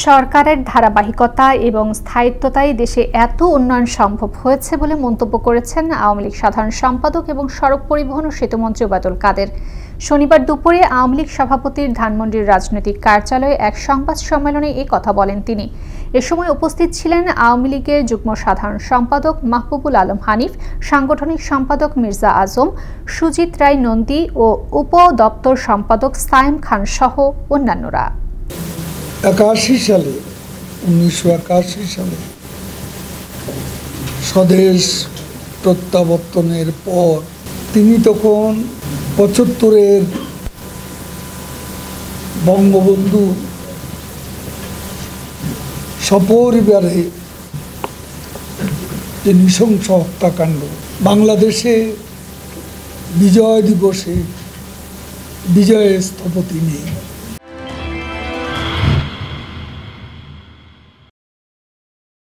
সরকারের ধারাবাহিকতা এবং স্থায়িত্বতাই দেশে এত উন্নয়ন সম্ভব হয়েছে বলে মন্তব্য করেছেন আওয়ামী লীগ সাধারণ সম্পাদক এবং সড়ক পরিবহন ও সেতুমন্ত্রী ওবায়দুল কাদের। শনিবার দুপুরে আওয়ামী লীগ সভাপতির ধানমন্ডির রাজনৈতিক কার্যালয়ে এক সংবাদ সম্মেলনে এই কথা বলেন তিনি। এ সময় উপস্থিত ছিলেন আওয়ামী লীগের যুগ্ম সাধারণ সম্পাদক মাহবুবুল আলম হানিফ, সাংগঠনিক সম্পাদক মির্জা আজম, সুজিত রায় নন্দী ও উপ দপ্তর সম্পাদক সায়েম খান সহ অন্যান্যরা। 1981 সালে স্বদেশ প্রত্যাবর্তনের পর তিনি তখন 75-এর বঙ্গবন্ধু সপরিবারে যে নৃশংস হত্যাকাণ্ড, বাংলাদেশে বিজয় দিবসে বিজয়ের স্থপতি নেই।